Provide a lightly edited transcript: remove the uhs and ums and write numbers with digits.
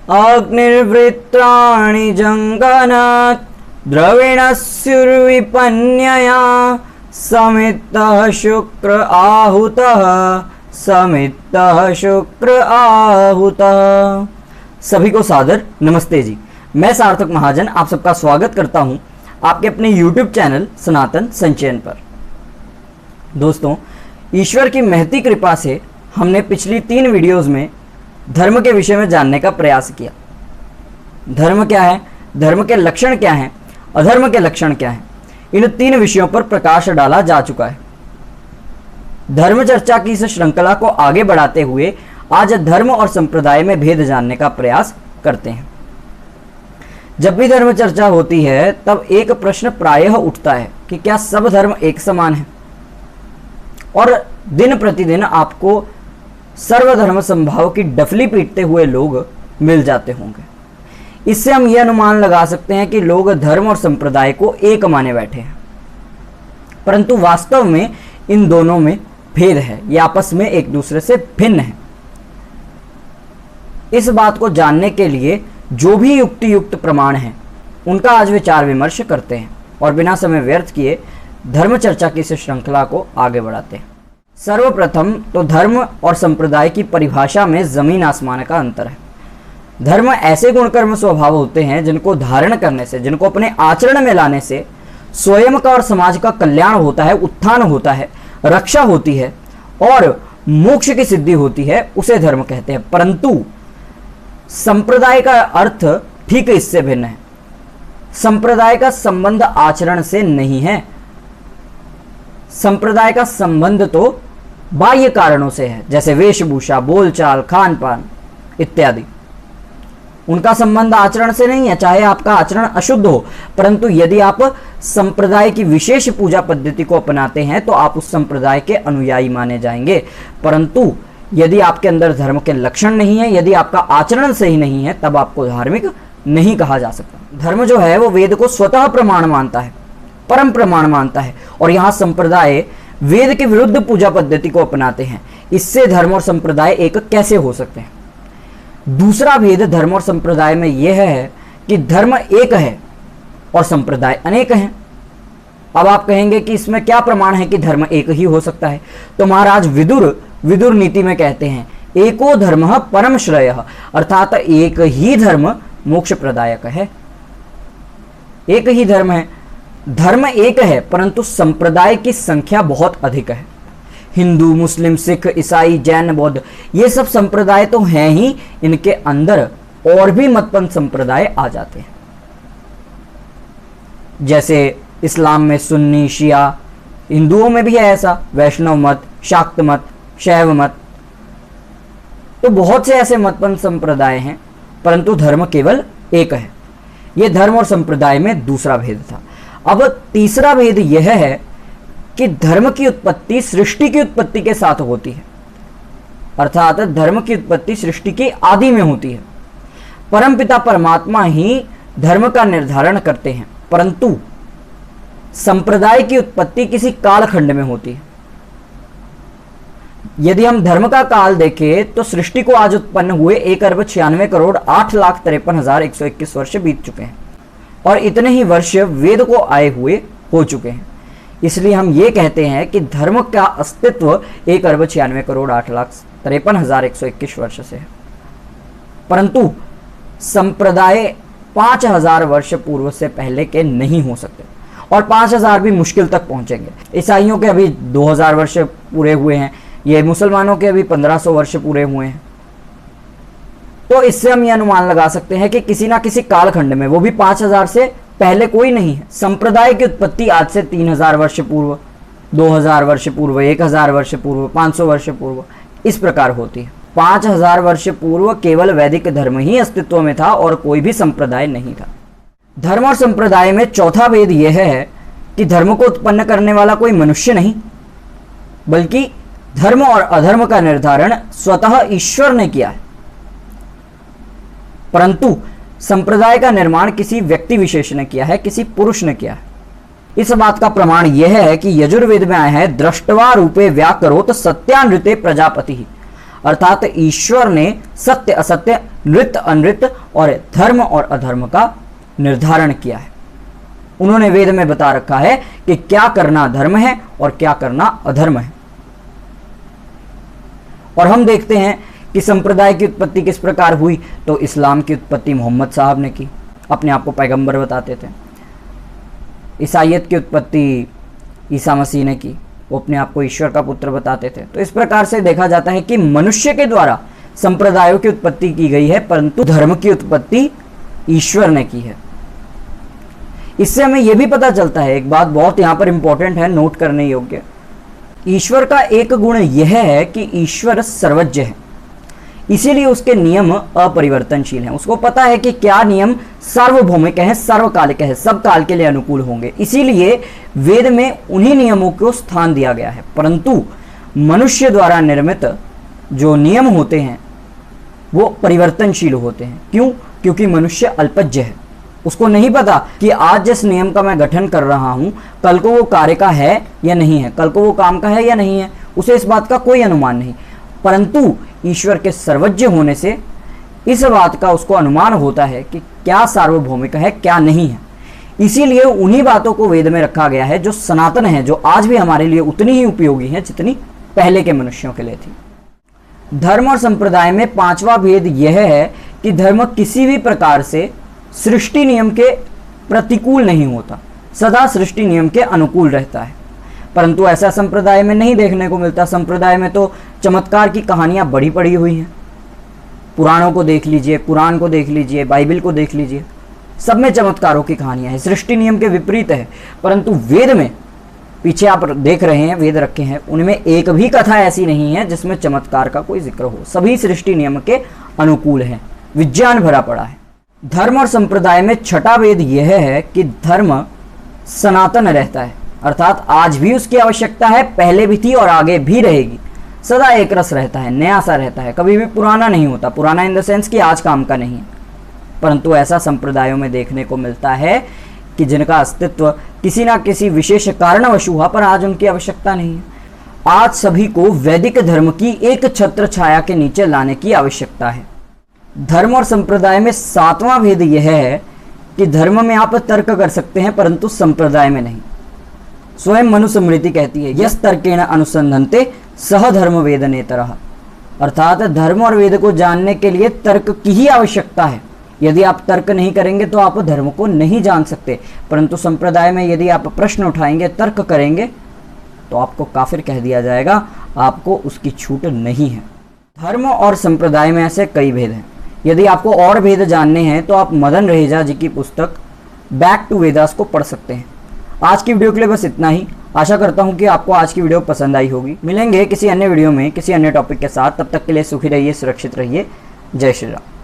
अग्निर्वृत्राणि जङ्गनात् द्रविणस्युर्विपन्यया समित्तः शुक्र आहुतः समित्तः शुक्र आहुतः। सभी को सादर नमस्ते जी। मैं सार्थक महाजन आप सबका स्वागत करता हूं आपके अपने YouTube चैनल सनातन संचयन पर। दोस्तों, ईश्वर की महती कृपा से हमने पिछली 3 वीडियोस में धर्म के विषय में जानने का प्रयास किया। धर्म क्या है, धर्म के लक्षण क्या हैं, अधर्म के लक्षण क्या हैं, इन 3 विषयों पर प्रकाश डाला जा चुका है। धर्म चर्चा की इस श्रृंखला को आगे बढ़ाते हुए आज धर्म और संप्रदाय में भेद जानने का प्रयास करते हैं। जब भी धर्म चर्चा होती है तब एक प्रश्न प्रायः उठता है कि क्या सब धर्म एक समान है, और दिन प्रतिदिन आपको सर्वधर्म संभाव की डफली पीटते हुए लोग मिल जाते होंगे। इससे हम यह अनुमान लगा सकते हैं कि लोग धर्म और संप्रदाय को एक माने बैठे हैं, परंतु वास्तव में इन दोनों में भेद है, ये आपस में एक दूसरे से भिन्न है। इस बात को जानने के लिए जो भी युक्ति प्रमाण हैं उनका आज विचार विमर्श करते हैं और बिना समय व्यर्थ किए धर्म चर्चा की इस श्रृंखला को आगे बढ़ाते हैं। सर्वप्रथम तो धर्म और संप्रदाय की परिभाषा में जमीन आसमान का अंतर है। धर्म ऐसे गुणकर्म स्वभाव होते हैं जिनको धारण करने से, जिनको अपने आचरण में लाने से स्वयं का और समाज का कल्याण होता है, उत्थान होता है, रक्षा होती है और मोक्ष की सिद्धि होती है, उसे धर्म कहते हैं। परंतु संप्रदाय का अर्थ ठीक इससे भिन्न है। संप्रदाय का संबंध आचरण से नहीं है, संप्रदाय का संबंध तो बाह्य कारणों से है, जैसे वेशभूषा, बोलचाल, खान पान इत्यादि। उनका संबंध आचरण से नहीं है, चाहे आपका आचरण अशुद्ध हो, परंतु यदि आप संप्रदाय की विशेष पूजा पद्धति को अपनाते हैं तो आप उस संप्रदाय के अनुयायी माने जाएंगे। परंतु यदि आपके अंदर धर्म के लक्षण नहीं है, यदि आपका आचरण सही नहीं है, तब आपको धार्मिक नहीं कहा जा सकता। धर्म जो है वो वेद को स्वतः प्रमाण मानता है, परम प्रमाण मानता है, और यहाँ संप्रदाय वेद के विरुद्ध पूजा पद्धति को अपनाते हैं। इससे धर्म और संप्रदाय एक कैसे हो सकते हैं? दूसरा भेद धर्म और संप्रदाय में यह है कि धर्म एक है और संप्रदाय अनेक हैं। अब आप कहेंगे कि इसमें क्या प्रमाण है कि धर्म एक ही हो सकता है? तो महाराज विदुर नीति में कहते हैं, एको धर्म परम श्रेयः, अर्थात एक ही धर्म मोक्ष प्रदायक है। एक ही धर्म है, धर्म एक है, परंतु संप्रदाय की संख्या बहुत अधिक है। हिंदू, मुस्लिम, सिख, ईसाई, जैन, बौद्ध, ये सब संप्रदाय तो हैं ही, इनके अंदर और भी मतपंथ संप्रदाय आ जाते हैं, जैसे इस्लाम में सुन्नी, शिया, हिंदुओं में भी है ऐसा, वैष्णव मत, शाक्त मत, शैव मत, तो बहुत से ऐसे मतपंथ संप्रदाय हैं, परंतु धर्म केवल एक है। यह धर्म और संप्रदाय में दूसरा भेद था। अब तीसरा भेद यह है कि धर्म की उत्पत्ति सृष्टि की उत्पत्ति के साथ होती है, अर्थात धर्म की उत्पत्ति सृष्टि की आदि में होती है। परमपिता परमात्मा ही धर्म का निर्धारण करते हैं, परंतु संप्रदाय की उत्पत्ति किसी कालखंड में होती है। यदि हम धर्म का काल देखें तो सृष्टि को आज उत्पन्न हुए 1,96,08,53,121 वर्ष बीत चुके हैं, और इतने ही वर्ष वेद को आए हुए हो चुके हैं। इसलिए हम ये कहते हैं कि धर्म का अस्तित्व 1,96,08,53,121 वर्ष से है, परंतु संप्रदाय 5,000 वर्ष पूर्व से पहले के नहीं हो सकते, और 5,000 भी मुश्किल तक पहुंचेंगे। ईसाइयों के अभी 2,000 वर्ष पूरे हुए हैं, ये मुसलमानों के अभी 1,500 वर्ष पूरे हुए हैं। तो इससे हम यह अनुमान लगा सकते हैं कि किसी ना किसी कालखंड में, वो भी 5,000 से पहले कोई नहीं है। संप्रदाय की उत्पत्ति आज से 3,000 वर्ष पूर्व, 2,000 वर्ष पूर्व, 1,000 वर्ष पूर्व, 500 वर्ष पूर्व, इस प्रकार होती है। 5,000 वर्ष पूर्व केवल वैदिक धर्म ही अस्तित्व में था और कोई भी संप्रदाय नहीं था। धर्म और संप्रदाय में चौथा भेद यह है कि धर्म को उत्पन्न करने वाला कोई मनुष्य नहीं, बल्कि धर्म और अधर्म का निर्धारण स्वतः ईश्वर ने किया है, परंतु संप्रदाय का निर्माण किसी व्यक्ति विशेष ने किया है, किसी पुरुष ने किया है। इस बात का प्रमाण यह है कि यजुर्वेद में आया है, दृष्टवा रूपे व्याकरोत सत्यानृते प्रजापति, अर्थात ईश्वर ने सत्य असत्य नृत्य अनृत्य और धर्म और अधर्म का निर्धारण किया है। उन्होंने वेद में बता रखा है कि क्या करना धर्म है और क्या करना अधर्म है। और हम देखते हैं कि संप्रदाय की उत्पत्ति किस प्रकार हुई। तो इस्लाम की उत्पत्ति मोहम्मद साहब ने की, अपने आप को पैगंबर बताते थे। ईसाईयत की उत्पत्ति ईसा मसीह ने की, वो अपने आप को ईश्वर का पुत्र बताते थे। तो इस प्रकार से देखा जाता है कि मनुष्य के द्वारा संप्रदायों की उत्पत्ति की गई है, परंतु धर्म की उत्पत्ति ईश्वर ने की है। इससे हमें यह भी पता चलता है, एक बात बहुत यहां पर इंपॉर्टेंट है, नोट करने योग्य। ईश्वर का एक गुण यह है कि ईश्वर सर्वज्ञ है, इसीलिए उसके नियम अपरिवर्तनशील हैं। उसको पता है कि क्या नियम सार्वभौमिक हैं, सर्वकालिक है, सब काल के लिए अनुकूल होंगे। इसीलिए वेद में उन्हीं नियमों को स्थान दिया गया है। परंतु मनुष्य द्वारा निर्मित जो नियम होते हैं वो परिवर्तनशील होते हैं। क्यों? क्योंकि मनुष्य अल्पज्ञ है। उसको नहीं पता कि आज जिस नियम का मैं गठन कर रहा हूं, कल को वो कार्य का है या नहीं है, कल को वो काम का है या नहीं है, उसे इस बात का कोई अनुमान नहीं। परंतु ईश्वर के सर्वज्ञ होने से इस बात का उसको अनुमान होता है कि क्या सार्वभौमिक है, क्या नहीं है। इसीलिए उन्हीं बातों को वेद में रखा गया है जो सनातन है, जो आज भी हमारे लिए उतनी ही उपयोगी है जितनी पहले के मनुष्यों के लिए थी। धर्म और संप्रदाय में पांचवा भेद यह है कि धर्म किसी भी प्रकार से सृष्टि नियम के प्रतिकूल नहीं होता, सदा सृष्टि नियम के अनुकूल रहता है। परंतु ऐसा संप्रदाय में नहीं देखने को मिलता। संप्रदाय में तो चमत्कार की कहानियां बड़ी पड़ी हुई हैं। पुराणों को देख लीजिए, पुराण को देख लीजिए, बाइबल को देख लीजिए, सब में चमत्कारों की कहानियां हैं, सृष्टि नियम के विपरीत है। परंतु वेद में, पीछे आप देख रहे हैं वेद रखे हैं, उनमें एक भी कथा ऐसी नहीं है जिसमें चमत्कार का कोई जिक्र हो। सभी सृष्टि नियम के अनुकूल हैं, विज्ञान भरा पड़ा है। धर्म और संप्रदाय में छठा भेद यह है कि धर्म सनातन रहता है, अर्थात आज भी उसकी आवश्यकता है, पहले भी थी और आगे भी रहेगी। सदा एक रस रहता है, नया सा रहता है, कभी भी पुराना नहीं होता। पुराना इन द सेंस कि आज काम का नहीं है। परंतु ऐसा संप्रदायों में देखने को मिलता है कि जिनका अस्तित्व किसी ना किसी विशेष कारणवश हुआ, पर आज उनकी आवश्यकता नहीं है। आज सभी को वैदिक धर्म की एक छत्र छाया के नीचे लाने की आवश्यकता है। धर्म और संप्रदाय में सातवां भेद यह है कि धर्म में आप तर्क कर सकते हैं, परंतु संप्रदाय में नहीं। स्वयं मनुस्मृति कहती है, यस तर्केण अनुसंधनते सह धर्म वेदनेतरः, अर्थात धर्म और वेद को जानने के लिए तर्क की ही आवश्यकता है। यदि आप तर्क नहीं करेंगे तो आप धर्म को नहीं जान सकते। परंतु संप्रदाय में यदि आप प्रश्न उठाएंगे, तर्क करेंगे, तो आपको काफिर कह दिया जाएगा, आपको उसकी छूट नहीं है। धर्म और संप्रदाय में ऐसे कई भेद हैं। यदि आपको और भेद जानने हैं तो आप मदन रहेजा जी की पुस्तक बैक टू वेदास को पढ़ सकते हैं। आज की वीडियो के लिए बस इतना ही। आशा करता हूं कि आपको आज की वीडियो पसंद आई होगी। मिलेंगे किसी अन्य वीडियो में किसी अन्य टॉपिक के साथ। तब तक के लिए सुखी रहिए, सुरक्षित रहिए। जय श्री राम।